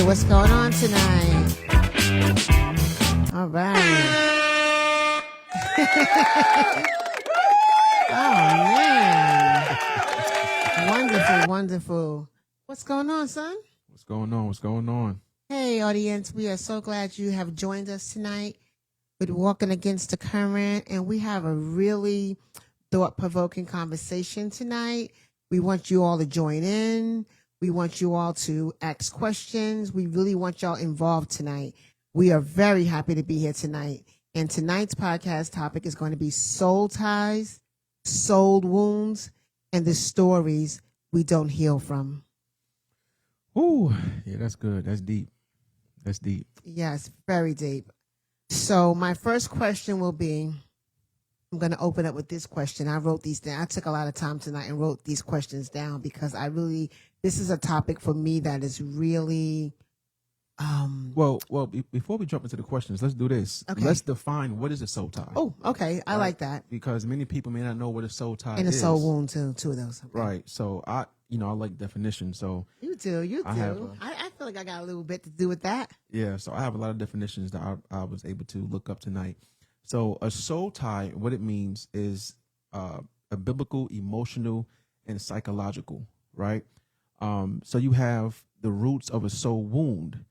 what's going on tonight? All right. Oh, man. Wonderful, wonderful. What's going on, son? What's going on? What's going on? Hey, audience. We are so glad you have joined us tonight with Walking Against the Current, and we have a really thought-provoking conversation tonight. We want you all to join in. We want you all to ask questions. We really want y'all involved tonight. We are very happy to be here tonight. And tonight's podcast topic is going to be soul ties, soul wounds, and the stories we don't heal from. Ooh, yeah, that's good. That's deep. That's deep. Yes, very deep. So my first question will be, I'm going to open up with this question. I wrote these down. I took a lot of time tonight and wrote these questions down because this is a topic for me that is really... Well, before we jump into the questions, let's do this. Okay. Let's define what is a soul tie. Oh, okay. I like that. Because many people may not know what a soul tie is. And a soul wound too, two of those. Okay. Right. So I like definitions. So You do. I feel like I got a little bit to do with that. yeah, so I have a lot of definitions that I was able to look up tonight. So a soul tie, what it means is a biblical, emotional, and psychological, right? So you have the roots of a soul wound,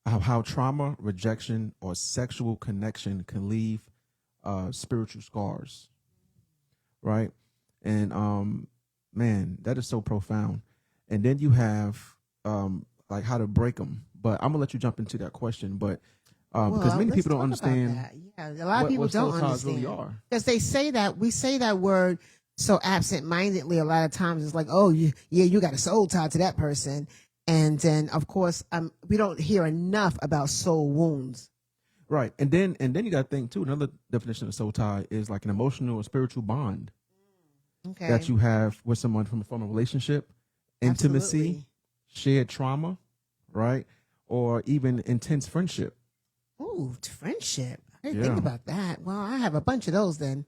how trauma, rejection, or sexual connection can leave spiritual scars, right? And man, that is so profound. And then you have like how to break them. But I'm gonna let you jump into that question. But because many people don't understand. Yeah, a lot of people don't understand. Really are. Because we say that word so absent-mindedly a lot of times. It's like, oh, you got a soul tie to that person. And then, of course, we don't hear enough about soul wounds. Right. And then you got to think, too, another definition of soul tie is like an emotional or spiritual bond that you have with someone from a relationship, intimacy, Absolutely. shared trauma, right? Or even intense friendship. Ooh, friendship. I didn't think about that. Well, I have a bunch of those then.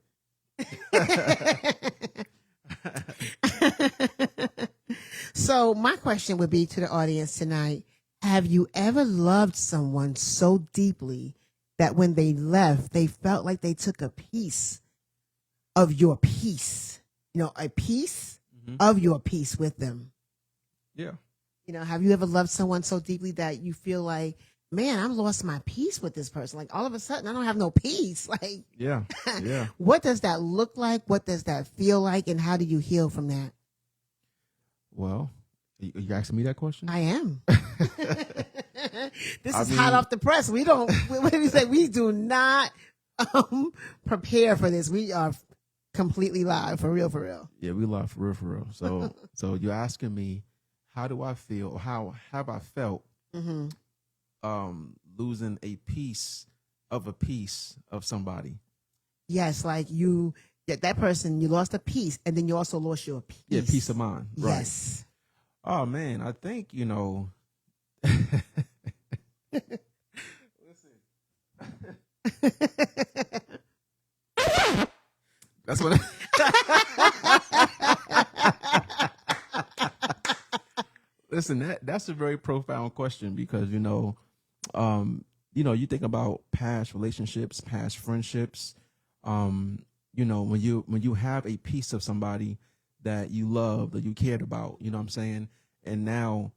So my question would be to the audience tonight, have you ever loved someone so deeply that when they left, they felt like they took a piece of your peace, a piece of your peace with them? Yeah. Have you ever loved someone so deeply that you feel like, man, I've lost my peace with this person. Like all of a sudden I don't have no peace. Like, yeah. What does that look like? What does that feel like? And how do you heal from that? Well, you asking me that question? I am. This is hot off the press. We don't, what do we say? We do not prepare for this. We are completely live, for real. Yeah, we live for real. So you're asking me, how do I feel? Or how have I felt losing a piece of somebody? Yes, like that person, you lost a piece, and then you also lost your peace. Yeah, peace of mind. Right. Yes. Oh man, I think that's what. Listen, that's a very profound question because you think about past relationships, past friendships. When you have a piece of somebody that you loved, that you cared about, you know what I'm saying? And now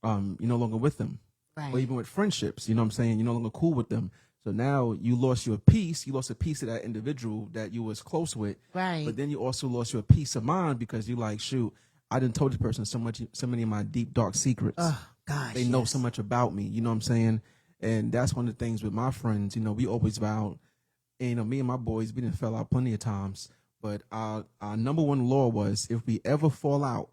you're no longer with them. Right. Or even with friendships, you know what I'm saying? You're no longer cool with them. So now you lost your peace. You lost a piece of that individual that you was close with. Right. But then you also lost your peace of mind because you like, shoot, I didn't told this person so many of my deep, dark secrets. Oh, gosh. They know so much about me, you know what I'm saying? And that's one of the things with my friends, we always vowed, and me and my boys, we didn't fell out plenty of times. But our number one law was, if we ever fall out,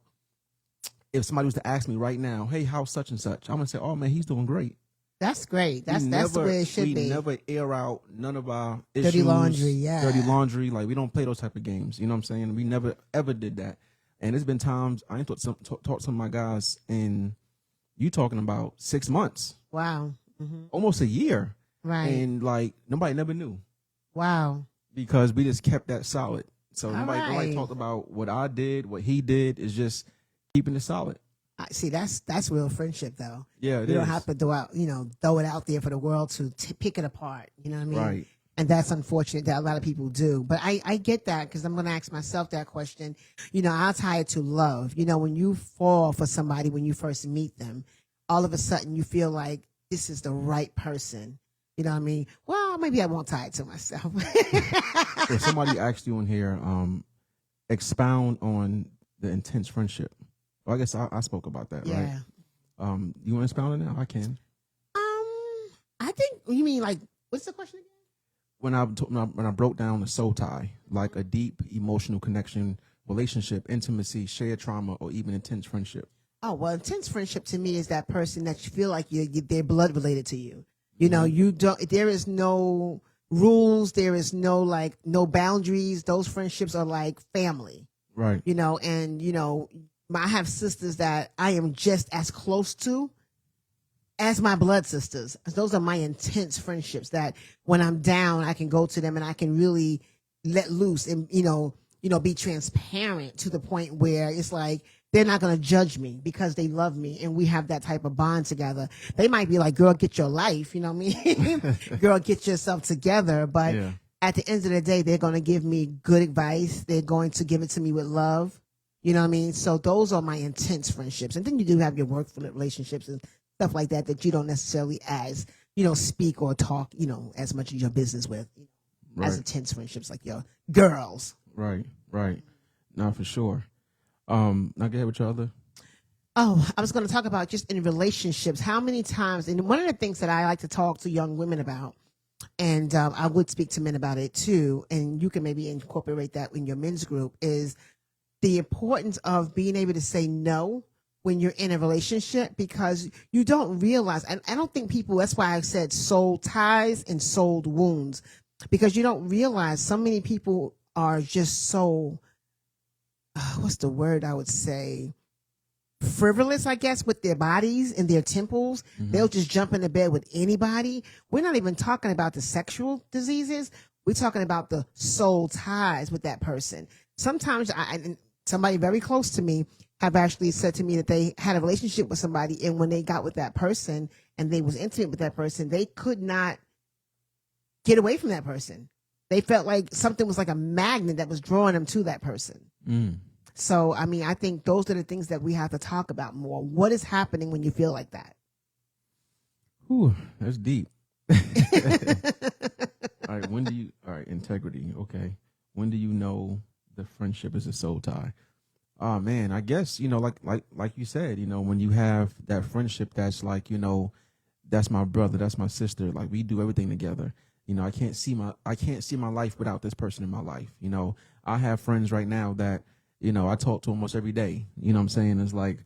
if somebody was to ask me right now, hey, how's such and such? I'm going to say, oh, man, he's doing great. That's great. That's the way it should be. We never air out none of our issues. Dirty laundry, yeah. Dirty laundry. Like, we don't play those type of games. You know what I'm saying? We never, ever did that. And there's been times I ain't taught some of my guys in, you talking about 6 months. Wow. Mm-hmm. Almost a year. Right. And, like, nobody never knew. Wow. Because we just kept that solid. So All nobody right. talked about what I did, what he did. Is just keeping it solid. See, that's real friendship, though. Yeah, it You don't is. have to throw it out there for the world to pick it apart. You know what I mean? Right. And that's unfortunate that a lot of people do. But I get that because I'm going to ask myself that question. I'll tie it to love. When you fall for somebody when you first meet them, all of a sudden you feel like this is the right person. You know what I mean? Well, maybe I won't tie it to myself. If somebody asked you in here, expound on the intense friendship. Well, I guess I spoke about that, right? Yeah. You want to expound on it now? I can. I think you mean like what's the question again? When I broke down the soul tie, like a deep emotional connection, relationship, intimacy, shared trauma, or even intense friendship. Oh, well, intense friendship to me is that person that you feel like they're blood related to you. You don't. There is no rules. There is no boundaries. Those friendships are like family. Right. I have sisters that I am just as close to as my blood sisters. Those are my intense friendships that when I'm down, I can go to them and I can really let loose and, be transparent to the point where it's like, they're not going to judge me because they love me and we have that type of bond together. They might be like, girl, get your life. You know what I mean? Girl, get yourself together. But Yeah. at the end of the day, they're going to give me good advice. They're going to give it to me with love. You know what I mean? So those are my intense friendships. And then you do have your work relationships and stuff like that you don't necessarily speak or talk, as much as your business with, as intense friendships like your girls. Right. No, for sure. Now go ahead with your other. Oh, I was going to talk about just in relationships, how many times, and one of the things that I like to talk to young women about, and I would speak to men about it too, and you can maybe incorporate that in your men's group, is the importance of being able to say no when you're in a relationship, because you don't realize, and I don't think people, that's why I said soul ties and soul wounds, because you don't realize so many people are just so, what's the word I would say? Frivolous, I guess, with their bodies and their temples. Mm-hmm. They'll just jump into bed with anybody. We're not even talking about the sexual diseases. We're talking about the soul ties with that person. Sometimes somebody very close to me have actually said to me that they had a relationship with somebody, and when they got with that person and they was intimate with that person, they could not get away from that person. They felt like something was like a magnet that was drawing them to that person. Mm. So, I mean, I think those are the things that we have to talk about more. What is happening when you feel like that? Whew, that's deep. All right, integrity. Okay. When do you know the friendship is a soul tie? Oh man, I guess, like you said, when you have that friendship that's like, that's my brother, that's my sister, like we do everything together. I can't see my life without this person in my life. I have friends right now that, I talk to almost every day. You know what I'm saying? It's like,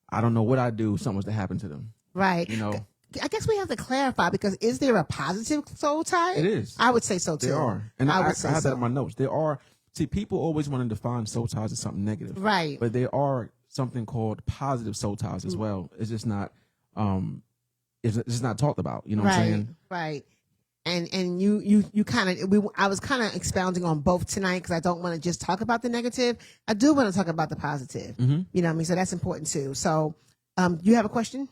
I don't know what I do if something was to happen to them. Right. I guess we have to clarify, because is there a positive soul tie? It is. I would say so too. There are. And I would say have so. that in my notes. There are. See, people always want to define soul ties as something negative. Right. But there are something called positive soul ties as well. It's just not it's just not talked about. You know what I'm saying? Right. And you kind of, I was kind of expounding on both tonight, because I don't want to just talk about the negative. I do want to talk about the positive. Mm-hmm. You know what I mean? So that's important too. So, you have a question?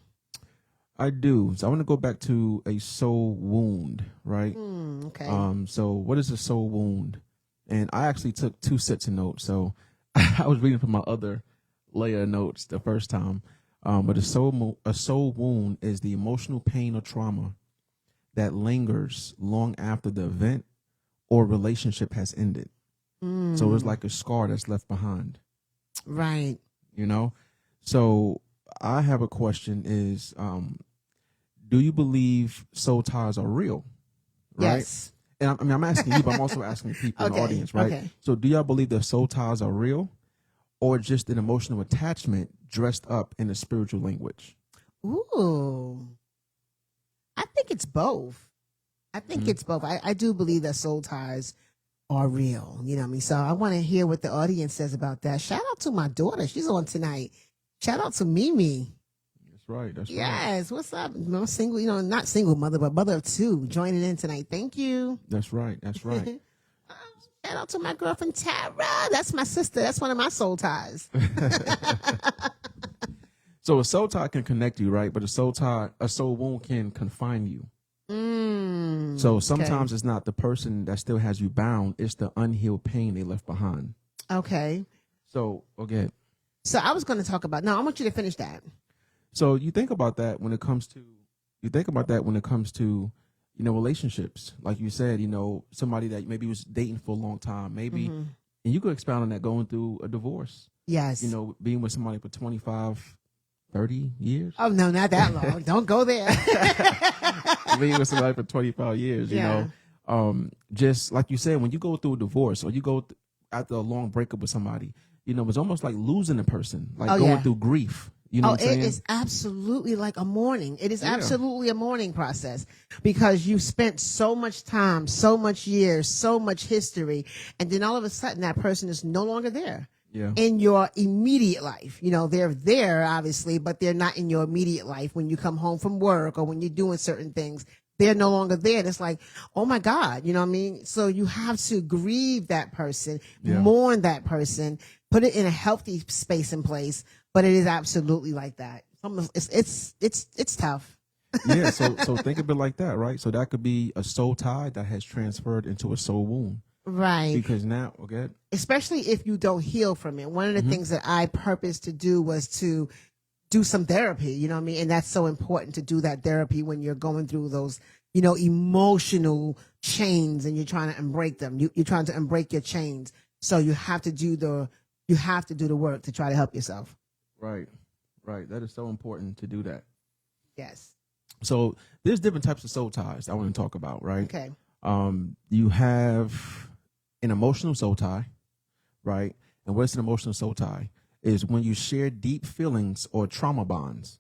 I do. So I want to go back to a soul wound, right? Okay. So what is a soul wound? And I actually took 2 sets of notes. So I was reading from my other layer of notes the first time. But a soul wound is the emotional pain or trauma that lingers long after the event or relationship has ended. So it's like a scar that's left behind. Right. So I have a question is, do you believe soul ties are real? Right? Yes. And I'm asking you, but I'm also asking people in the audience, right? Okay. So do y'all believe that soul ties are real, or just an emotional attachment dressed up in a spiritual language? Ooh. I think it's both. It's both. I do believe that soul ties are real. You know what I mean? So I want to hear what the audience says about that. Shout out to my daughter. She's on tonight. Shout out to Mimi. That's right. Yes. What's up? No single, not single mother, but mother of 2 joining in tonight. Thank you. That's right. Shout out to my girlfriend Tara. That's my sister. That's one of my soul ties. So a soul tie can connect you, right? But a soul wound can confine you. So sometimes it's not the person that still has you bound; it's the unhealed pain they left behind. Okay. So okay. So I was going to talk about. No, I want you to finish that. So you think about that when it comes to, relationships. Like you said, somebody that maybe was dating for a long time, maybe, and you could expound on that going through a divorce. Yes. Being with somebody for 25, 30 years. Oh no, not that long. Don't go there. Being with somebody for 25 years, just like you said, when you go through a divorce or you go after a long breakup with somebody, it's almost like losing a person, like going through grief. You know what I'm saying? It is absolutely like a mourning. It is absolutely a mourning process because you spent so much time, so much years, so much history, and then all of a sudden that person is no longer there. Yeah. In your immediate life. They're there obviously, but they're not in your immediate life. When you come home from work or when you're doing certain things, they're no longer there. And it's like, oh my God, you know what I mean? So you have to grieve that person, mourn that person, put it in a healthy space and place. But it is absolutely like that. It's tough. Yeah. So think of it like that, right? So that could be a soul tie that has transferred into a soul wound. Right. Because now, okay. Especially if you don't heal from it. One of the things that I purposed to do was to do some therapy, you know what I mean? And that's so important to do that therapy when you're going through those, emotional chains and you're trying to unbreak them. You're trying to unbreak your chains. So you have to do the work to try to help yourself. Right. Right. That is so important to do that. Yes. So there's different types of soul ties I want to talk about, right? Okay. You have an emotional soul tie, right? And what's an emotional soul tie? Is when you share deep feelings or trauma bonds.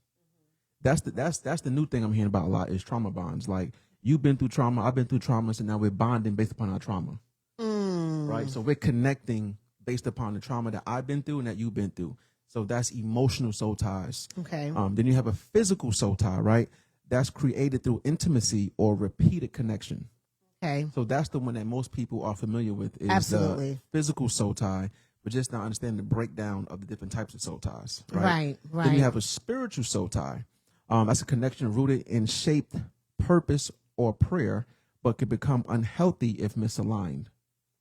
That's the new thing I'm hearing about a lot is trauma bonds. Like you've been through trauma, I've been through trauma, so now we're bonding based upon our trauma, right? So we're connecting based upon the trauma that I've been through and that you've been through. So that's emotional soul ties. Okay. Then you have a physical soul tie, right? That's created through intimacy or repeated connection. Okay. So that's the one that most people are familiar with is Absolutely. the physical soul tie, but just not understanding the breakdown of the different types of soul ties. Right. Then you have a spiritual soul tie. That's a connection rooted in shaped purpose or prayer, but can become unhealthy if misaligned.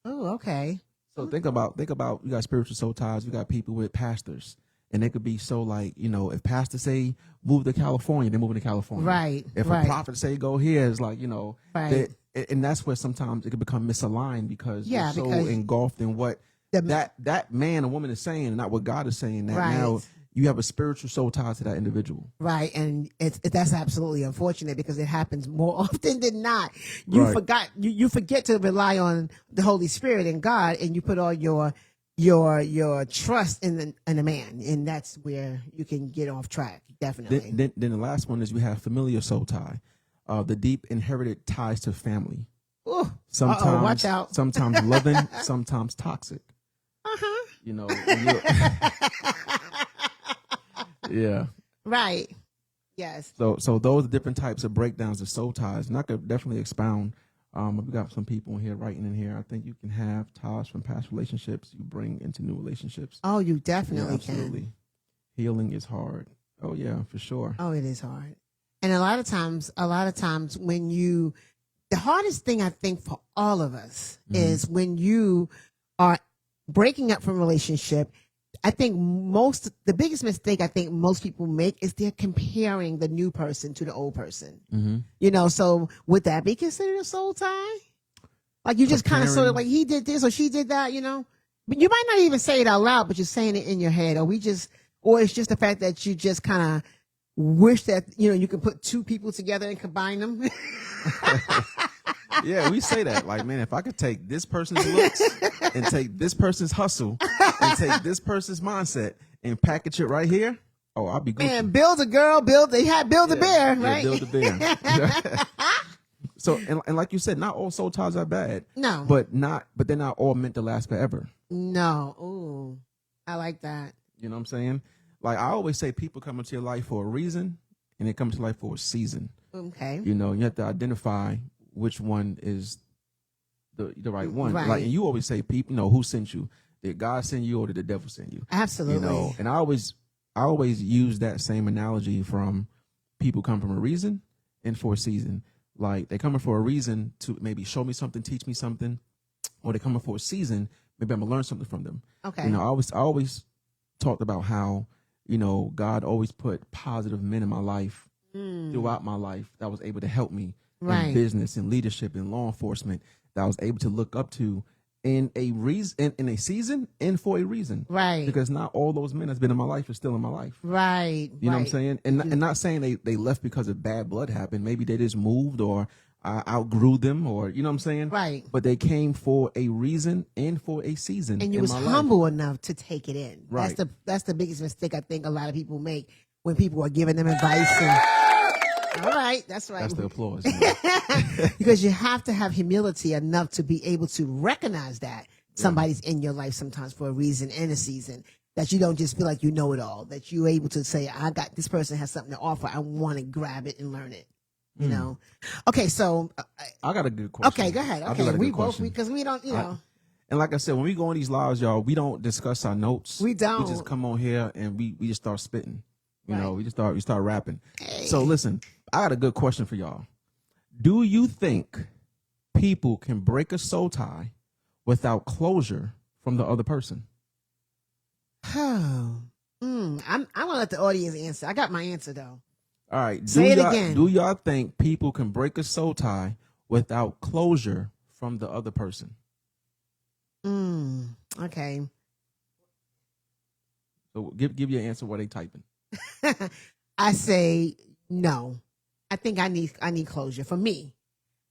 Oh, okay. So think about you got spiritual soul ties. You got people with pastors, and they could be so like if pastors say move to California, they're moving to California. Right. If a prophet say go here, it's like Right. and that's where sometimes it can become misaligned because you're so engulfed in what that man or woman is saying, and not what God is saying. That now you have a spiritual soul tie to that individual. Right, and that's absolutely unfortunate because it happens more often than not. You forget to rely on the Holy Spirit and God, and you put all your trust in a man, and that's where you can get off track. Definitely. Then the last one is we have familiar soul tie, the deep inherited ties to family. Ooh. Sometimes, watch out. Sometimes loving, sometimes toxic. Yeah. Right. Yes. So those are different types of breakdowns of soul ties, and I could definitely expound. We got some people in here writing in here. I think you can have ties from past relationships you bring into new relationships. Oh, you definitely absolutely. can. Healing is hard. Oh yeah, for sure. Oh, it is hard. And a lot of times when the hardest thing I think for all of us is when you are breaking up from a relationship. I think the biggest mistake I think most people make is they're comparing the new person to the old person. So would that be considered a soul tie? Like you just kind of sort of like he did this or she did that, But you might not even say it out loud, but you're saying it in your head, or it's just the fact that you just kind of wish that you can put two people together and combine them. Yeah, we say that. Like, man, if I could take this person's looks and take this person's hustle and take this person's mindset and package it right here, I'll be good. And build a girl, build a bear, right? Build a bear. So, and like you said, not all soul ties are bad. No. But they're not all meant to last forever. No. Ooh, I like that. You know what I'm saying? Like I always say, people come into your life for a reason, and they come into life for a season. Okay. You have to identify which one is the right one. Right. Like, and you always say, people, who sent you? Did God send you or did the devil send you? Absolutely. And I always I always use that same analogy from people come from a reason and for a season. Like they coming for a reason to maybe show me something, teach me something, or they coming for a season. Maybe I'm gonna learn something from them. Okay. You know, I always talked about how, you know, God always put positive men in my life throughout my life that was able to help me in business and leadership and law enforcement, that I was able to look up to in a reason, in a season, and for a reason. Right. Because not all those men that's been in my life are still in my life. Right. You know what I'm saying? And not saying they left because of bad blood happened. Maybe they just moved, or I outgrew them, or you know what I'm saying? Right. But they came for a reason and for a season. And you was humble enough to take it in. Right. That's the biggest mistake I think a lot of people make when people are giving them advice. All right, that's right. That's the applause. Because you have to have humility enough to be able to recognize that somebody's in your life sometimes for a reason and a season. That you don't just feel like you know it all. That you're able to say, I got this person has something to offer. I want to grab it and learn it. You know? Okay, so. I got a good question. Okay, go ahead. Okay, we both, because we don't, you know. And like I said, when we go on these lives, y'all, we don't discuss our notes. We don't. We just come on here and we just start spitting. You know, we start rapping. Hey. So listen, I got a good question for y'all. Do you think people can break a soul tie without closure from the other person? I'm gonna let the audience answer. I got my answer though. All right. Say it again. Do y'all think people can break a soul tie without closure from the other person? Okay. So give your answer while they typing. I say no. I think I need closure for me.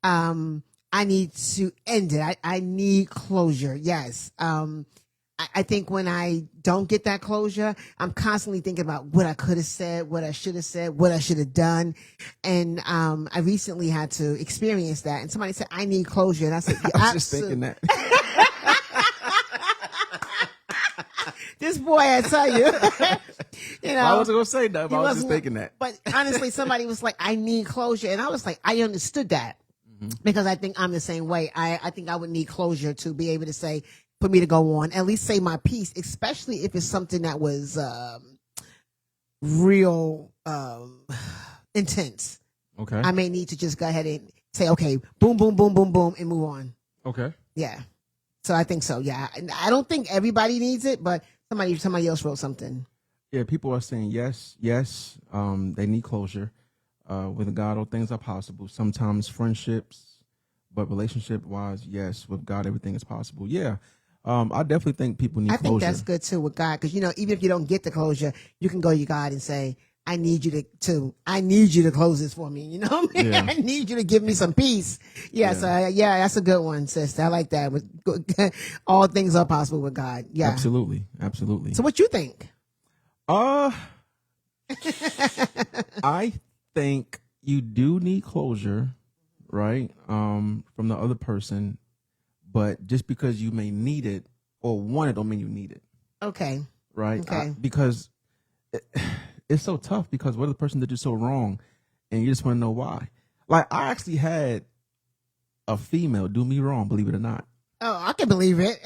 I need to end it. I need closure. Yes. I think when I don't get that closure, I'm constantly thinking about what I could have said, what I should have said, what I should have done. And I recently had to experience that. And somebody said, I need closure. And I said, I was just thinking that. This boy, I tell you. You know, I wasn't going to say that, but I was just thinking that. But honestly, somebody was like, I need closure. And I was like, I understood that. Because I think I'm the same way. I think I would need closure to be able to say, for me to go on, at least say my piece, especially if it's something that was real intense. Okay. I may need to just go ahead and say, okay, boom, boom, boom, boom, boom, and move on. Okay. Yeah. So I think so. Yeah. I don't think everybody needs it, but somebody else wrote something. Yeah, people are saying yes. They need closure. With God, all things are possible. Sometimes friendships, but relationship wise, yes, with God, everything is possible. Yeah. I definitely think people need closure. I think that's good too with God, because even if you don't get the closure, you can go to God and say, I need you to close this for me. You know what I mean? Yeah. I need you to give me some peace. Yeah. So that's a good one, sister. I like that. All things are possible with God. Yeah. Absolutely. So what you think? I think you do need closure, right? From the other person, but just because you may need it or want it don't mean you need it. Okay. Right? Okay. Because it's so tough, because what if the person did you so wrong and you just want to know why? Like, I actually had a female do me wrong, believe it or not. Oh, I can believe it.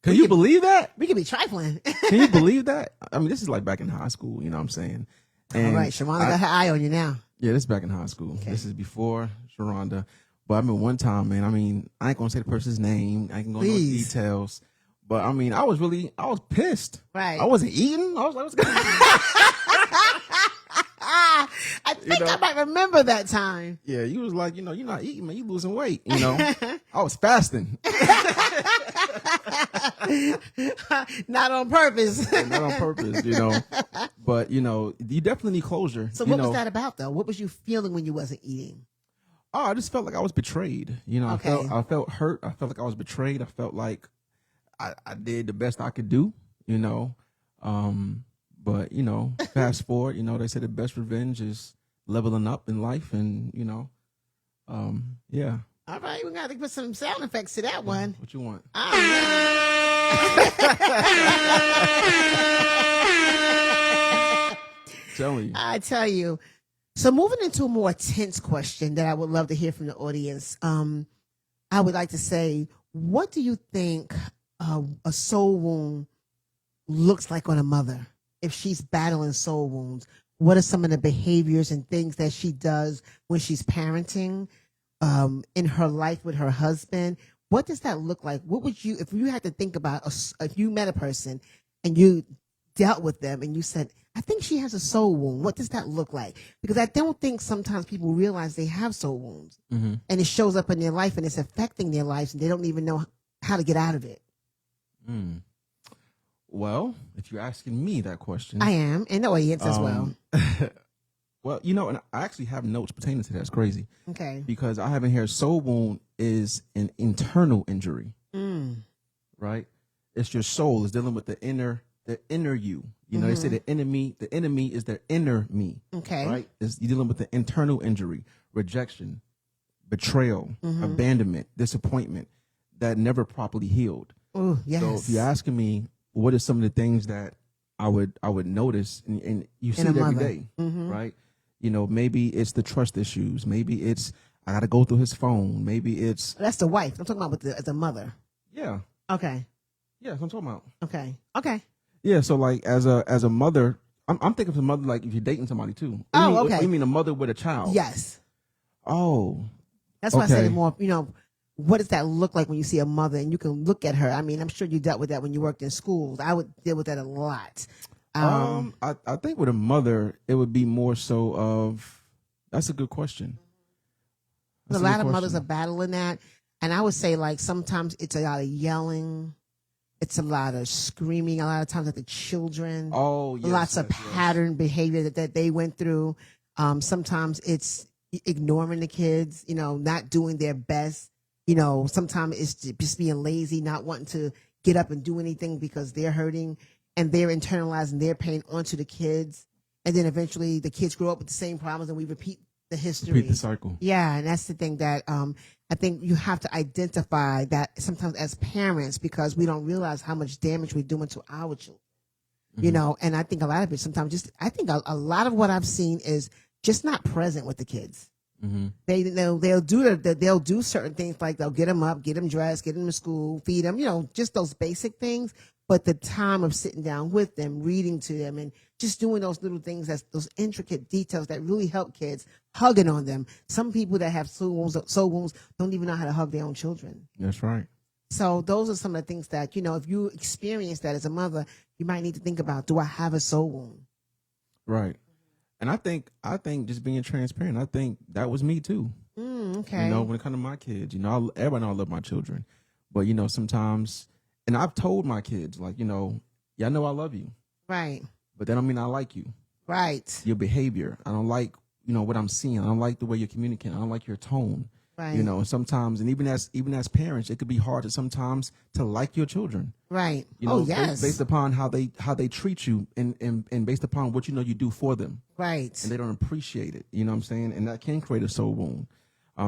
Can you believe that? We can be trifling. Can you believe that? I mean, this is like back in high school, you know what I'm saying? And all right, Sharonda got her eye on you now. Yeah, this is back in high school. Okay. This is before Sharonda. But I remember one time, man, I ain't going to say the person's name. I ain't going to go into details. But, I was pissed. Right. I wasn't eating. I was like, what's going on? I think I might remember that time. Yeah, you was like, you're not eating, man. You losing weight, I was fasting. Not on purpose. Not on purpose, But, you definitely need closure. So what was that about, though? What was you feeling when you wasn't eating? Oh, I just felt like I was betrayed. Okay. I felt hurt. I felt like I was betrayed. I felt like I did the best I could do, But, fast forward, they say the best revenge is leveling up in life. And, yeah. All right. We got to put some sound effects to that one. What you want? Tell you. I tell you. So moving into a more tense question that I would love to hear from the audience. I would like to say, what do you think a soul wound looks like on a mother if she's battling soul wounds? What are some of the behaviors and things that she does when she's parenting, in her life with her husband? What does that look like? What would you, if you had to think about, if you met a person and you dealt with them and you said, I think she has a soul wound. What does that look like? Because I don't think sometimes people realize they have soul wounds, and it shows up in their life and it's affecting their lives and they don't even know how to get out of it. Well, if you're asking me that question, I am, and the audience as well. well, you know, and I actually have notes pertaining to that. It's crazy. Okay. Because I have in here, soul wound is an internal injury, right? It's your soul is dealing with the inner you. You know, they say the enemy is their inner me. Okay. Right? You're dealing with the internal injury, rejection, betrayal, abandonment, disappointment that never properly healed. Oh, yes. So if you're asking me, what are some of the things that I would notice, and you see it every day, right? You know, maybe it's the trust issues. Maybe it's I got to go through his phone. Maybe it's that's the wife. I'm talking about with the mother. Yeah. Okay. Yeah, that's what I'm talking about. Okay. Okay. Yeah, so like as a mother, I'm thinking of a mother like if you're dating somebody too. Okay. You mean a mother with a child? Yes. Oh. That's why I said it more, what does that look like when you see a mother and you can look at her? I mean, I'm sure you dealt with that when you worked in schools. I would deal with that a lot. I think with a mother, it would be more so of, that's a good question. A lot of mothers are battling that. And I would say, like, sometimes it's a lot of yelling. It's a lot of screaming, a lot of times at the children. Oh, yes. Lots of pattern behavior that they went through. Sometimes it's ignoring the kids, not doing their best. Sometimes it's just being lazy, not wanting to get up and do anything because they're hurting and they're internalizing their pain onto the kids. And then eventually the kids grow up with the same problems and we repeat the history. Repeat the cycle. Yeah, and that's the thing that I think you have to identify that sometimes as parents because we don't realize how much damage we're doing to our children. And I think a lot of it sometimes I think a lot of what I've seen is just not present with the kids. They'll do certain things like they'll get them up, get them dressed, get them to school, feed them, just those basic things. But the time of sitting down with them, reading to them, and just doing those little things, those intricate details that really help kids, hugging on them. Some people that have soul wounds don't even know how to hug their own children. That's right. So those are some of the things that, if you experience that as a mother, you might need to think about, do I have a soul wound? Right. And I think just being transparent, I think that was me too. Okay. When it comes to my kids, everybody know I love my children. But, sometimes, and I've told my kids, like, y'all know I love you. Right. But that don't mean I like you. Right. Your behavior. I don't like, what I'm seeing. I don't like the way you're communicating. I don't like your tone. Right. And sometimes, and even as parents, it could be hard to sometimes to like your children. Right. Yes. Based upon how they treat you and based upon what you do for them. Right. And they don't appreciate it. You know what I'm saying? And that can create a soul wound.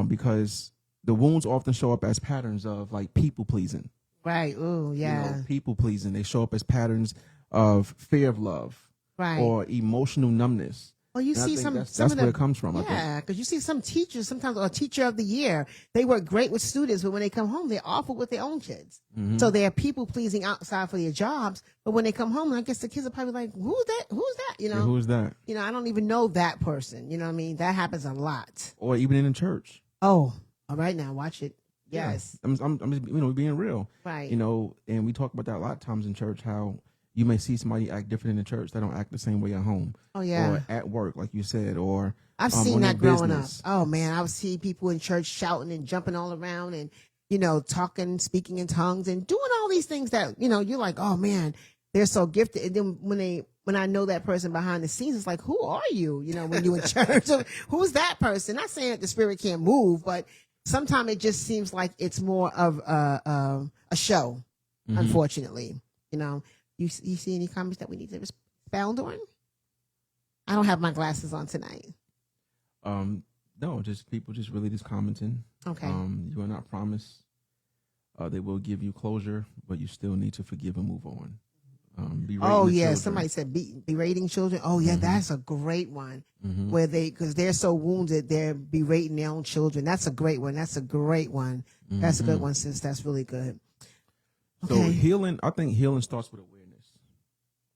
Because the wounds often show up as patterns of like people pleasing. Right. Ooh, yeah. People pleasing. They show up as patterns of fear of love. Right. Or emotional numbness. Well, you And see that's where it comes from. Yeah, because you see some teachers, sometimes a teacher of the year, they work great with students, but when they come home, they're awful with their own kids. So they're people pleasing outside for their jobs, but when they come home, I guess the kids are probably like, "Who's that? Who's that?" Yeah, who's that? I don't even know that person. You know what I mean? That happens a lot. Or even in the church. Oh, all right, now watch it. Yes, yeah. I'm just being real. Right. And we talk about that a lot of times in church. How you may see somebody act different in the church. They don't act the same way at home. Oh, yeah. Or at work, like you said. Or I've seen that growing business. up. Oh, man. I would see people in church shouting and jumping all around and, talking, speaking in tongues and doing all these things that, you're like, oh, man, they're so gifted. And then when I know that person behind the scenes, it's like, who are you? When you're in church, who's that person? Not saying that the spirit can't move, but sometimes it just seems like it's more of a show, unfortunately. You see any comments that we need to expound on? I don't have my glasses on tonight. No, just people just really just commenting. Okay. You are not promised. They will give you closure, but you still need to forgive and move on. Somebody said berating children. Oh yeah, that's a great one. Where because they're so wounded, they're berating their own children. That's a great one. That's a great one. That's a good one, sis. That's really good. Okay. So I think healing starts with awareness.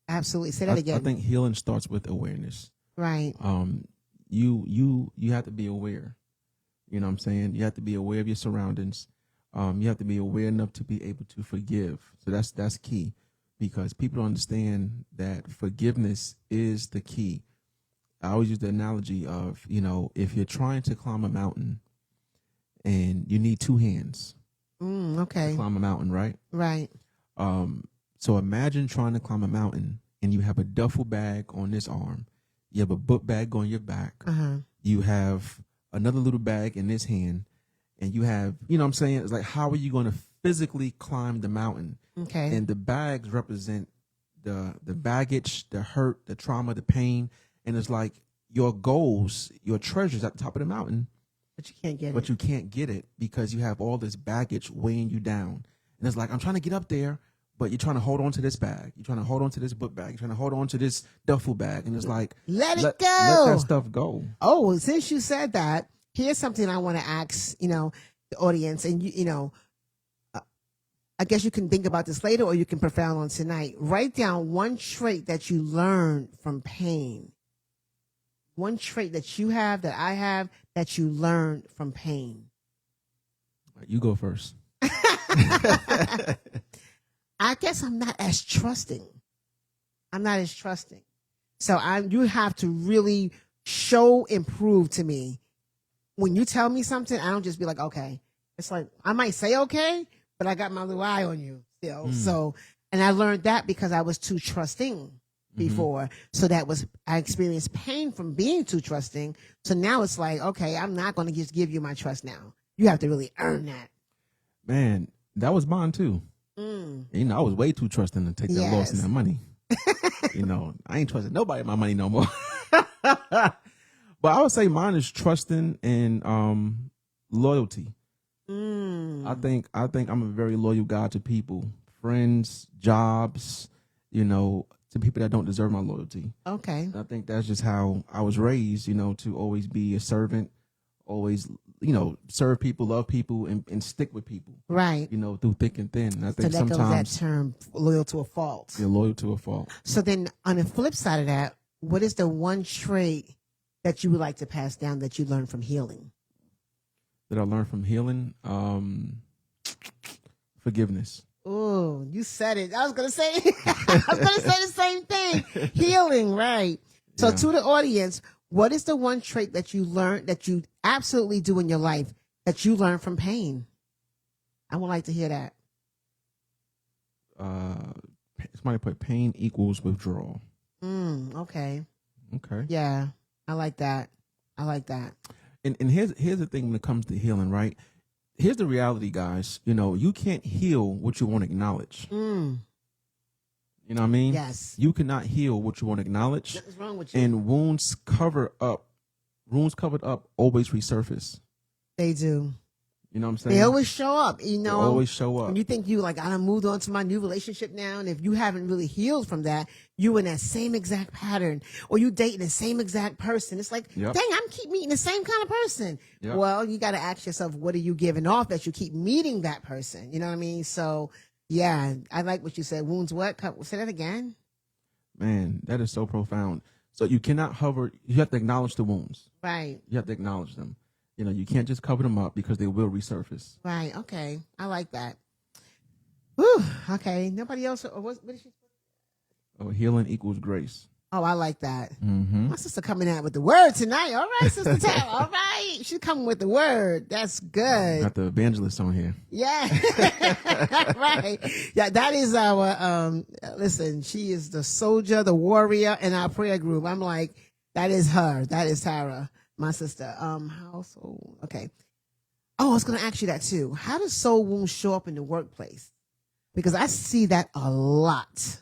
Absolutely. Say that again. I think healing starts with awareness. Right. You have to be aware. You know what I'm saying? You have to be aware of your surroundings. You have to be aware enough to be able to forgive. So that's key, because people don't understand that forgiveness is the key. I always use the analogy of, if you're trying to climb a mountain and you need two hands to Okay. climb a mountain, right? Right. So imagine trying to climb a mountain and you have a duffel bag on this arm. You have a book bag on your back. You have another little bag in this hand, and you have, you know what I'm saying? It's like, how are you going to physically climb the mountain? Okay. And the bags represent the baggage, the hurt, the trauma, the pain. And it's like your goals, your treasures at the top of the mountain. But you can't get it. But you can't get it because you have all this baggage weighing you down. And it's like, I'm trying to get up there, but you're trying to hold on to this bag. You're trying to hold on to this book bag. You're trying to hold on to this duffel bag. And it's like, let it go. Let that stuff go. Oh, since you said that, here's something I want to ask, the audience. And, I guess you can think about this later, or you can profound on tonight. Write down one trait that you learned from pain. One trait that you have, that I have, that you learned from pain. You go first. I guess I'm not as trusting. So you have to really and prove to me. When you tell me something, I don't just be like, okay. It's like, I might say okay, but I got my little eye on you still. So, and I learned that because I was too trusting before. So I experienced pain from being too trusting. So now it's like, okay, I'm not going to just give you my trust now. You have to really earn that. Man, that was mine too. I was way too trusting to take that loss in that money. I ain't trusting nobody with my money no more. But I would say mine is trusting and loyalty. I think I'm a very loyal guy to people, friends, jobs, to people that don't deserve my loyalty. Okay. I think that's just how I was raised, to always be a servant, always, serve people, love people, and stick with people. Right. Through thick and thin. And I think so that sometimes goes that term, loyal to a fault. You're loyal to a fault. So then on the flip side of that, what is the one trait that you would like to pass down that you learned from healing? That I learned from healing? Forgiveness. Oh, you said it. I was going to say the same thing. Healing, right. So to the audience, what is the one trait that you learned, that you absolutely do in your life, that you learned from pain? I would like to hear that. Somebody put pain equals withdrawal. Okay. Okay. Yeah, I like that. And here's the thing when it comes to healing, right? Here's the reality, guys. You can't heal what you won't acknowledge. You know what I mean? Yes. You cannot heal what you won't acknowledge. What is wrong with you? And wounds covered up always resurface. They do. You know what I'm saying? They always show up, They always show up. And you think I done moved on to my new relationship now, and if you haven't really healed from that, you in that same exact pattern, or you dating the same exact person. It's like, dang, I'm keep meeting the same kind of person. Yep. Well, you got to ask yourself, what are you giving off that you keep meeting that person? You know what I mean? So, yeah, I like what you said. Wounds what? Say that again. Man, that is so profound. So you cannot hover. You have to acknowledge the wounds. Right. You have to acknowledge them. You can't just cover them up because they will resurface. Right. Okay. I like that. Whew. Okay. Nobody else. Or what is she? Oh, healing equals grace. Oh, I like that. My sister coming out with the word tonight. All right, Sister Tara. All right. She's coming with the word. That's good. Got the evangelist on here. Yeah. Right. Yeah, that is our, listen, she is the soldier, the warrior in our prayer group. I'm like, that is her. That is Tara. My sister, household. Okay. Oh, I was going to ask you that too. How does soul wounds show up in the workplace? Because I see that a lot.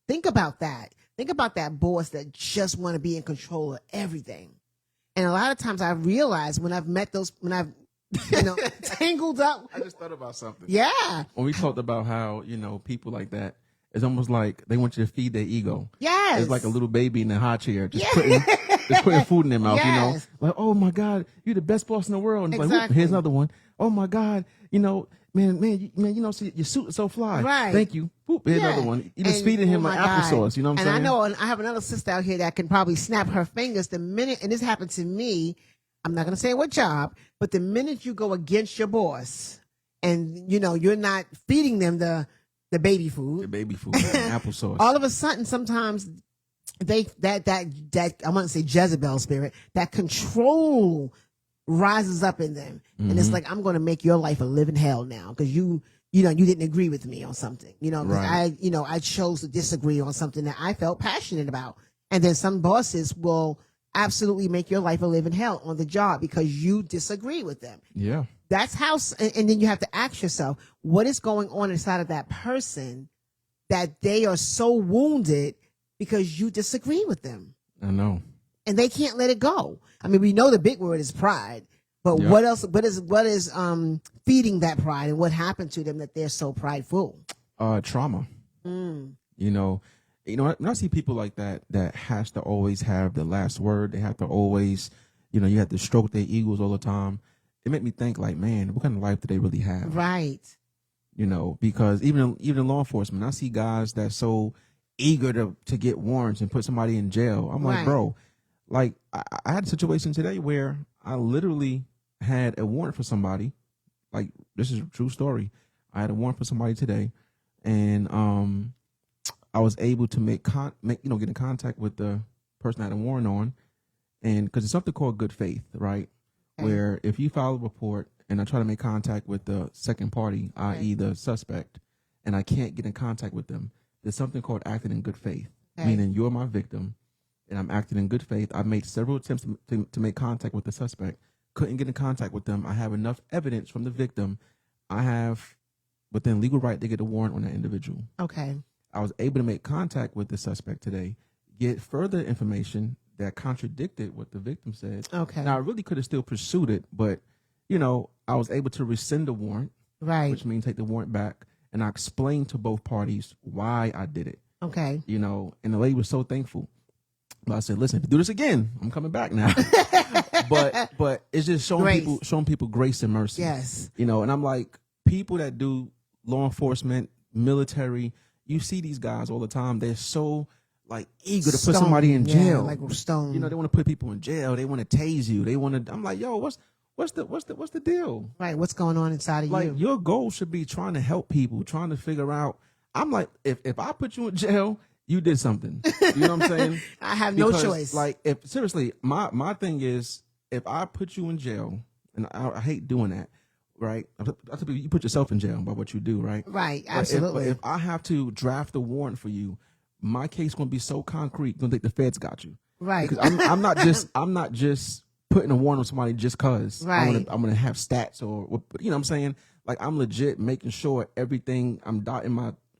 Think about that. Think about that boss that just want to be in control of everything. And a lot of times I realize when I've met when I've, tangled up. I just thought about something. Yeah. When we talked about how, people like that, it's almost like they want you to feed their ego. Yes. It's like a little baby in a high chair, just putting food in their mouth, Yes. Like, oh my God, you're the best boss in the world. And it's exactly. like, here's another one. Oh my God, man, you know, see, your suit is so fly. Right. Thank you. Boop, here's another one. You just feeding him my an God. applesauce. You know what I'm and saying? I know, and I have another sister out here that can probably snap her fingers the minute, and this happened to me. I'm not going to say what job, but the minute you go against your boss and, you know, you're not feeding them the baby The food, baby food, and applesauce. all of a sudden, sometimes that I want to say Jezebel spirit, that control rises up in them, and it's like, I'm going to make your life a living hell now because you know you didn't agree with me on something, you know, because Right. I chose to disagree on something that I felt passionate about, and then some bosses will absolutely make your life a living hell on the job because you disagree with them. Yeah. That's how, and then you have to ask yourself, what is going on inside of that person that they are so wounded because you disagree with them I know. and they can't let it go. I mean, we know the big word is pride, but Yep. what else? What is feeding that pride, and what happened to them that they're so prideful? Trauma. You know, when I see people like that has to always have the last word. They have to always, you know, you have to stroke their egos all the time. It made me think, like, man, what kind of life do they really have? Right. You know, because even in law enforcement, I see guys that's so eager to get warrants and put somebody in jail. I'm like, Right. bro, like I had a situation today where I literally had a warrant for somebody. Like, this is a true story. I had a warrant for somebody today, and I was able to get in contact with the person I had a warrant on, and because it's something called good faith, right? Okay. Where if you file a report and I try to make contact with the second party, i.e. the suspect, and I can't get in contact with them, there's something called acting in good faith, meaning you're my victim, and I'm acting in good faith. I made several attempts to make contact with the suspect, couldn't get in contact with them. I have enough evidence from the victim. I have within legal right to get a warrant on that individual. Okay. I was able to make contact with the suspect today, get further information that contradicted what the victim said. Okay. Now, I really could have still pursued it, but, you know, I was able to rescind the warrant, Right. which means take the warrant back, and I explained to both parties why I did it, Okay. you know, and the lady was so thankful. But I said, listen, if you do this again, I'm coming back now. but it's just showing people grace and mercy. Yes. You know, and I'm like, people that do law enforcement, military, you see these guys all the time. They're so like eager to put somebody in jail. Yeah, like stone. You know, they want to put people in jail. They want to tase you. They want to. I'm like, yo, what's the deal? Right. What's going on inside of Like, you? your goal should be trying to help people, trying to figure out. I'm like, if I put you in jail, you did something. You know what I'm saying? I have no choice. Like, if seriously, my thing is, if I put you in jail, and I hate doing that, right? I tell people, you put yourself in jail by what you do, right? Right. But Absolutely. if I have to draft a warrant for you, my case going to be so concrete, you're going to think the feds got you. Right. Because I'm not just putting a warrant on somebody just cause. Right. I'm gonna have stats or, you know what I'm saying? Like, I'm legit making sure everything, I'm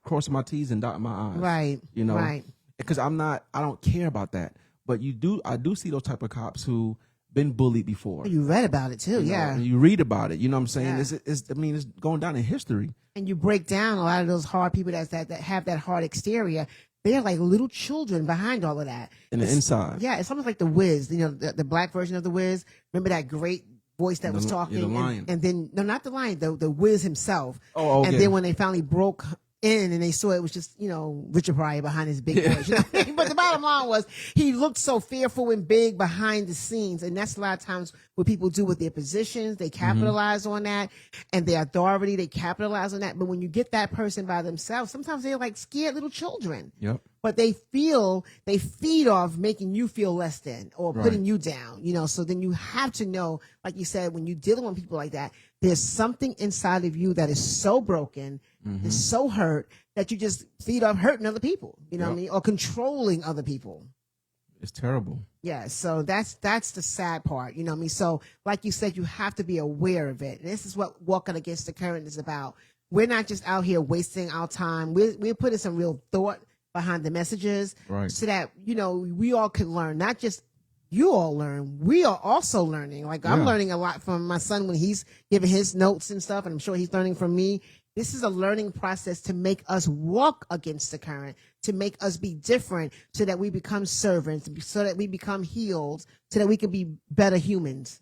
crossing my T's and dotting my I's. Right. You know? Right. Because I don't care about that. But I do see those type of cops who been bullied before. You read about it too. You know, Yeah. and you read about it. You know what I'm saying? Yeah. It's going down in history. And you break down a lot of those hard people that have that hard exterior. They're like little children behind all of that. In the inside. Yeah, it's almost like the Wiz, you know, the black version of the Wiz. Remember that great voice that was talking? the lion. And then, no, not the lion, the Wiz himself. Oh, okay. And then when they finally broke in and they saw it was just, you know, Richard Pryor behind his big voice. You know what I mean? But the bottom line was he looked so fearful and big behind the scenes. And that's a lot of times what people do with their positions. They capitalize on that, and their authority, they capitalize on that. But when you get that person by themselves, sometimes they're like scared little children. Yep. But they feed off making you feel less than or putting you down, you know. So then you have to know, like you said, when you're dealing with people like that, there's something inside of you that is so broken, is so hurt, that you just feed off hurting other people, you know what I mean? Or controlling other people. It's terrible. Yeah, so that's the sad part, you know what I mean? So like you said, you have to be aware of it. And this is what Walking Against the Current is about. We're not just out here wasting our time. We're putting some real thought behind the messages, Right. so that, you know, we all can learn. Not just you all learn, we are also learning. Like, I'm learning a lot from my son when he's giving his notes and stuff, and I'm sure he's learning from me. This is a learning process to make us walk against the current, to make us be different, so that we become servants, so that we become healed, so that we can be better humans.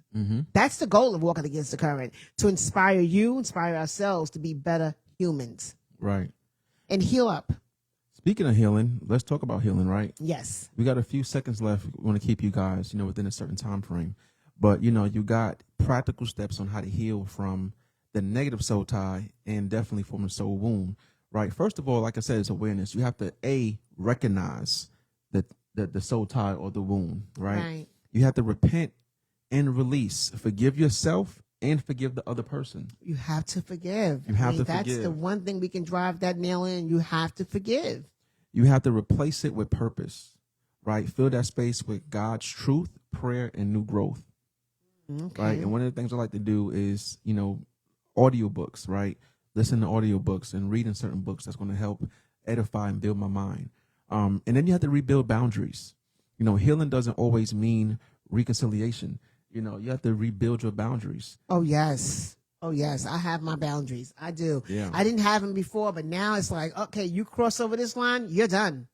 That's the goal of walking against the current, to inspire you, inspire ourselves to be better humans Right. and heal up. Speaking of healing, let's talk about healing, right? Yes. We got a few seconds left. We want to keep you guys, within a certain time frame. But, you got practical steps on how to heal from the negative soul tie and definitely from the soul wound, right? First of all, like I said, it's awareness. You have to, recognize the soul tie or the wound, right? Right. You have to repent and release. Forgive yourself and forgive the other person. You have to forgive. You have to that's forgive. the one thing we can drive that nail in. You have to forgive. You have to replace it with purpose, right? Fill that space with God's truth, prayer, and new growth. Okay. Right. And one of the things I like to do is, audiobooks, right? Listen to audiobooks and reading certain books that's going to help edify and build my mind. And then you have to rebuild boundaries. Healing doesn't always mean reconciliation. You have to rebuild your boundaries. Oh, yes. Oh, yes. I have my boundaries. I do. Yeah. I didn't have them before, but now it's like, okay, you cross over this line, you're done.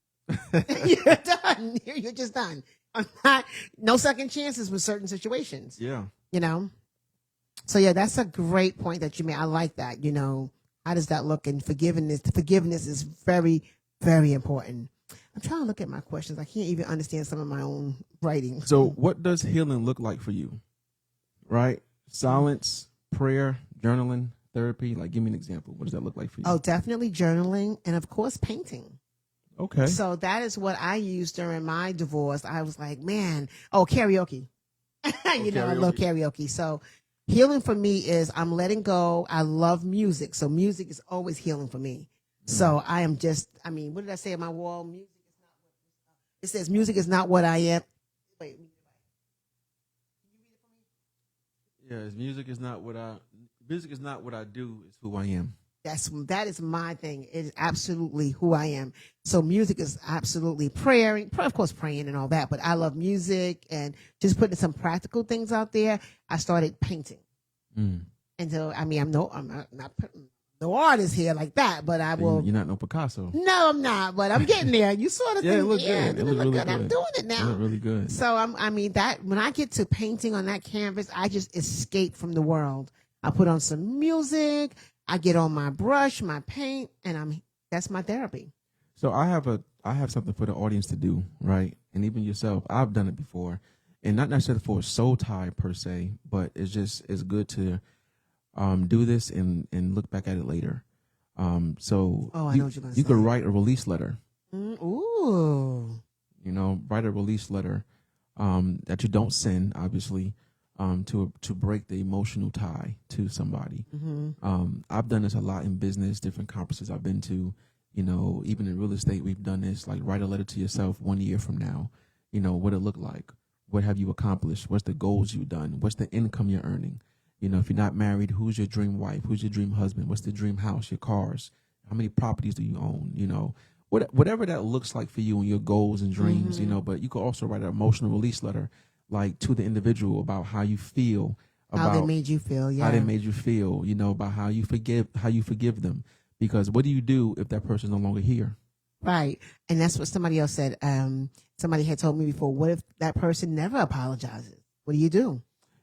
You're done. You're just done. I'm not, no second chances with certain situations. Yeah. So yeah, that's a great point that you made. I like that. How does that look? And forgiveness is very, very important. I'm trying to look at my questions. I can't even understand some of my own writing. So what does healing look like for you? Right? Silence, prayer, journaling, therapy. Like, give me an example. What does that look like for you? Oh, definitely journaling and of course painting. Okay. So that is what I used during my divorce. I was like, man, karaoke. I love karaoke. So healing for me is I'm letting go. I love music. So music is always healing for me. So I am what did I say on my wall? It says music is not what I am. Wait. Yes, music is not what I do, it's who I am. That is my thing. It is absolutely who I am. So music is absolutely praying, of course, praying and all that. But I love music and just putting some practical things out there. I started painting, and so I'm not putting no artist here like that. But I will. You're not no Picasso. No, I'm not. But I'm getting there. You saw the thing. Yeah, it looked good. It looked really good. I'm doing it now. It looked really good. So that when I get to painting on that canvas, I just escape from the world. I put on some music. I get on my brush, my paint, and that's my therapy. So I have something for the audience to do, right? And even yourself, I've done it before, and not necessarily for a soul tie per se, but it's good to do this and look back at it later. I know what you're gonna say. You could write a release letter. Ooh. Write a release letter that you don't send, obviously. To break the emotional tie to somebody. I've done this a lot in business, different conferences I've been to, even in real estate, we've done this, like write a letter to yourself 1 year from now, what it looked like, what have you accomplished, what's the goals you've done, what's the income you're earning, if you're not married, who's your dream wife, who's your dream husband, what's the dream house, your cars, how many properties do you own, whatever that looks like for you and your goals and dreams, but you could also write an emotional release letter, like to the individual about how you feel, about how they made you feel, about how you forgive them. Because what do you do if that person's no longer here? Right. And that's what somebody else said. Somebody had told me before, what if that person never apologizes? What do you do?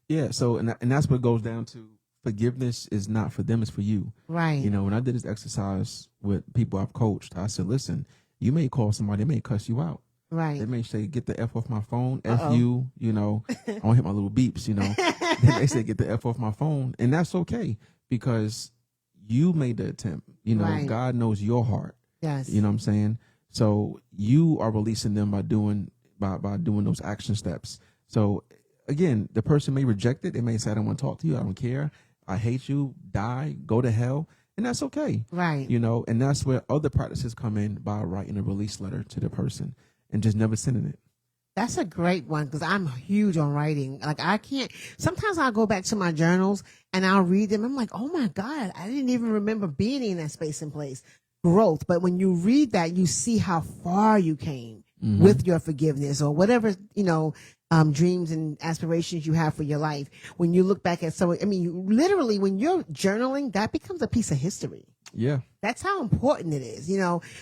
Yeah. So, and that's what goes down to forgiveness is not for them, it's for you. Right. When I did this exercise with people I've coached, I said, listen, you may call somebody, they may cuss you out. Right. They may say, get the F off my phone, F you, I don't hit my little beeps, Then they say, get the F off my phone. And that's okay because you made the attempt. Right. God knows your heart. Yes. You know what I'm saying? So you are releasing them by doing those action steps. So again, the person may reject it. They may say, I don't want to talk to you. I don't care. I hate you. Die. Go to hell. And that's okay. Right. And that's where other practices come in by writing a release letter to the person and just never sending it. That's a great one because I'm huge on writing. Like sometimes I'll go back to my journals and I'll read them. I'm like, oh my God, I didn't even remember being in that space and place. Growth. But when you read that, you see how far you came with your forgiveness or whatever, dreams and aspirations you have for your life. When you look back at literally when you're journaling, that becomes a piece of history. Yeah. That's how important it is.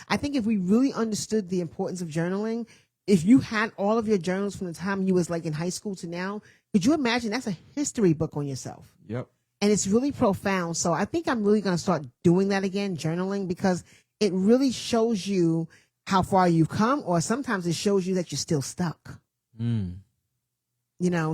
I think if we really understood the importance of journaling, if you had all of your journals from the time you was like in high school to now, could you imagine that's a history book on yourself? Yep. And it's really profound. So I think I'm really going to start doing that again, journaling, because it really shows you how far you've come, or sometimes it shows you that you're still stuck. Mm.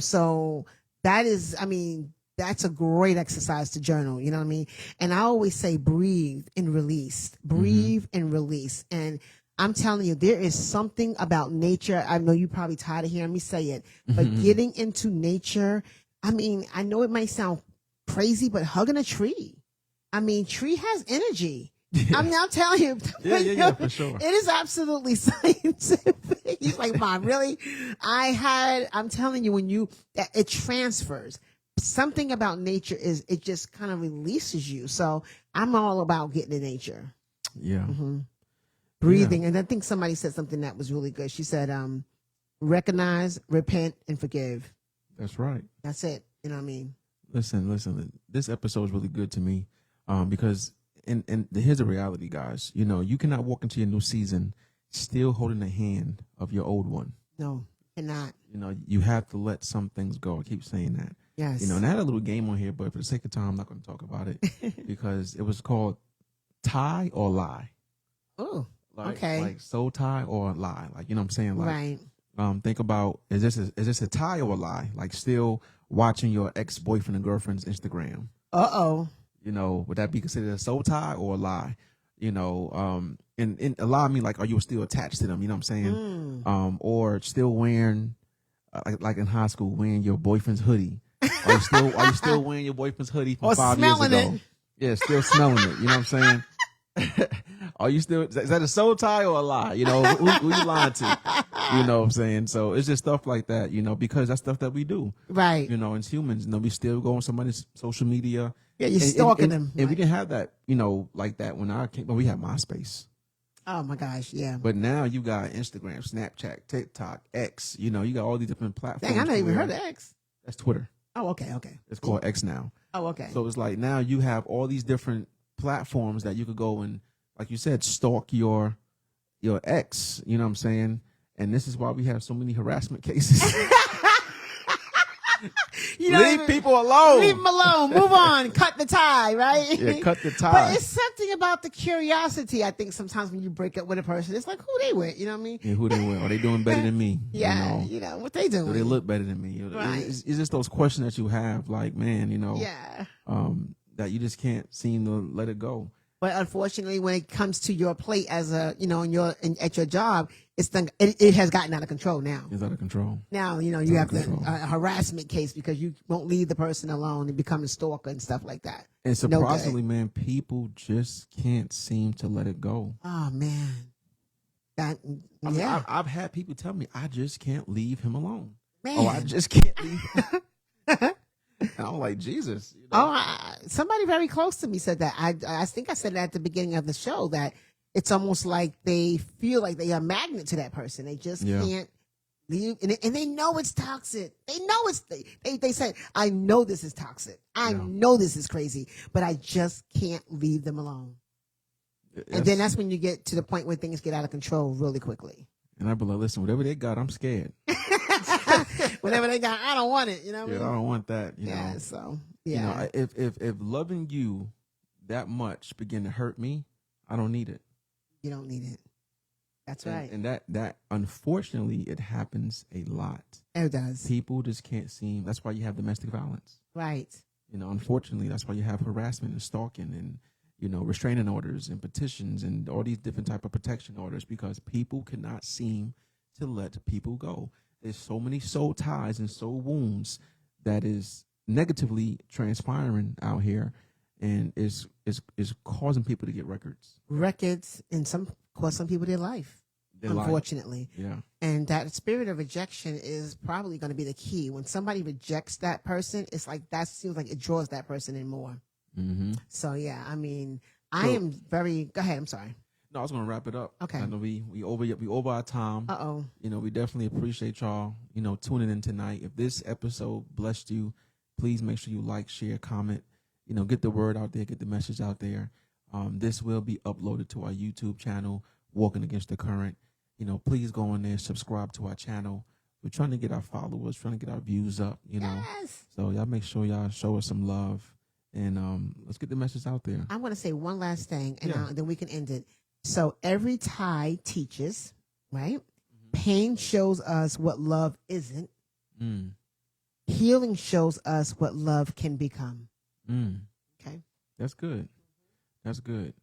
So that is, I mean, that's a great exercise to journal. You know what I mean? And I always say breathe and release, breathe and release. And I'm telling you, there is something about nature. I know you're probably tired of hearing me say it, but getting into nature, I mean, I know it might sound crazy, but hugging a tree. I mean, tree has energy. Yeah. I mean, I'm telling you. Yeah, for sure. It is absolutely scientific. He's like, Mom, really? I'm telling you, it transfers. Something about nature it just kind of releases you. So I'm all about getting in nature. Yeah. Breathing. Yeah. And I think somebody said something that was really good. She said, recognize, repent, and forgive. That's right. That's it. You know what I mean? Listen. This episode is really good to me, because here's the reality, guys. You cannot walk into your new season still holding the hand of your old one. No, cannot. You have to let some things go. I keep saying that. Yes. And I had a little game on here, but for the sake of time, I'm not going to talk about it because it was called tie or lie. Oh, Like, okay. Like soul tie or lie. Like, you know what I'm saying? Like, Right. think about, is this a tie or a lie? Like still watching your ex-boyfriend and girlfriend's Instagram. Uh-oh. Would that be considered a soul tie or a lie? And a lie, I mean, like, are you still attached to them? You know what I'm saying? Or still wearing, like in high school, wearing your boyfriend's hoodie. Are you still wearing your boyfriend's hoodie from Or 5 years smelling ago? it. Yeah, still smelling it. You know what I'm saying? Are you still, is that a soul tie or a lie? Who you lying to? You know what I'm saying? So it's just stuff like that, because that's stuff that we do. Right. As humans, we still go on somebody's social media. Yeah, you're stalking them. And we didn't have that, like that when we had MySpace. Oh my gosh, yeah. But now you got Instagram, Snapchat, TikTok, X, you got all these different platforms. Dang, I never even heard of X. That's Twitter. Oh, okay. It's called X now. Oh, okay. So it's like now you have all these different platforms that you could go and, like you said, stalk your ex, you know what I'm saying? And this is why we have so many harassment cases. Leave people alone. Leave them alone. Move on. Cut the tie, right? Yeah, cut the tie. But it's something about the curiosity. I think sometimes when you break up with a person, it's like who they with. You know what I mean? Yeah, who they with? Are they doing better than me? Yeah, what they doing? Do they look better than me? Right. It's just those questions that you have, like, man, Yeah. that you just can't seem to let it go. But unfortunately, when it comes to your plate as at your job, it has gotten out of control now. It's out of control. Now, you have a harassment case because you won't leave the person alone and become a stalker and stuff like that. And surprisingly, man, people just can't seem to let it go. Oh, man. I've had people tell me, I just can't leave him alone. Man. Oh, I just can't leave him. And I'm like, Jesus. Somebody very close to me said that. I think I said it at the beginning of the show that it's almost like they feel like they are a magnet to that person. They just can't leave. And they know it's toxic. They know they said, I know this is toxic. I know this is crazy, but I just can't leave them alone. And then that's when you get to the point where things get out of control really quickly. And I'd be like, listen, whatever they got, I'm scared. Whatever they got, I don't want it. You know what I mean? I don't want that. You know? So yeah. If loving you that much begin to hurt me, I don't need it. You don't need it. That's right. And that unfortunately it happens a lot. It does. People just can't seem. That's why you have domestic violence. Right. Unfortunately, that's why you have harassment and stalking and restraining orders and petitions and all these different type of protection orders because people cannot seem to let people go. There's so many soul ties and soul wounds that is negatively transpiring out here and is causing people to get records and cost some people their life, unfortunately. Yeah. And that spirit of rejection is probably going to be the key. When somebody rejects that person, it's like that seems like it draws that person in more. Mm-hmm. So yeah, I mean, I am very. Go ahead. I'm sorry. No, I was going to wrap it up. Okay. I know we over our time. Uh-oh. We definitely appreciate y'all, tuning in tonight. If this episode blessed you, please make sure you like, share, comment, get the word out there, get the message out there. This will be uploaded to our YouTube channel, Walking Against the Current. Please go on there, subscribe to our channel. We're trying to get our followers, trying to get our views up, Yes. So y'all make sure y'all show us some love, and let's get the message out there. I want to say one last thing, and Yeah. then we can end it. So every tie teaches, right? Pain shows us what love isn't. Mm. Healing shows us what love can become. Mm. Okay. That's good. That's good.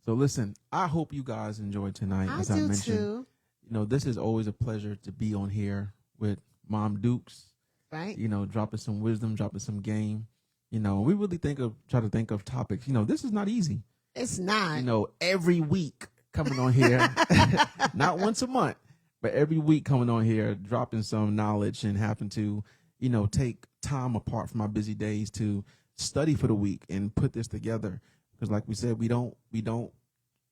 So listen, I hope you guys enjoyed tonight. I As do I mentioned, too. This is always a pleasure to be on here with Mom Dukes. Right? Dropping some wisdom, dropping some game. We really try to think of topics. This is not easy. It's not. Every week coming on here, not once a month, but every week coming on here, dropping some knowledge and having to, take time apart from my busy days to study for the week and put this together. Because like we said, we don't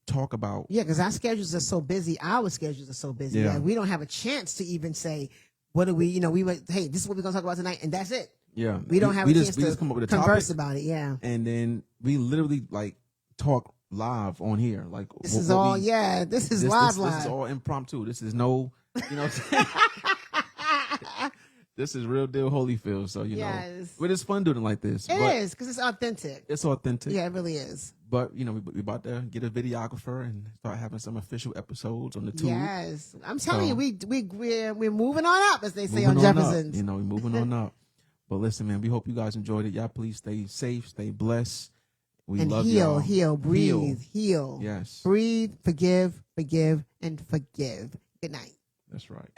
talk about. Yeah, because our schedules are so busy. Our schedules are so busy. Yeah. That we don't have a chance to even say, what do we, we went, hey, this is what we're going to talk about tonight. And that's it. Yeah. We don't have a chance we to just come up with a converse topic, about it. Yeah. and then we literally talk live on here. Like This is all, this is live. This is all impromptu. This is no, this is real deal Holyfield. So, Yes. but it's fun doing it like this. It but is, because it's authentic. It's authentic. Yeah, it really is. But, we about to get a videographer and start having some official episodes on the tube. Yes. I'm telling So- you, we're moving on up, as they say on Moving on up, Jefferson's. we're moving on up. But listen, man, we hope you guys enjoyed it. Y'all please stay safe, stay blessed. We And love heal, y'all. breathe, heal. Yes. Breathe, forgive, and forgive. Good night. That's right.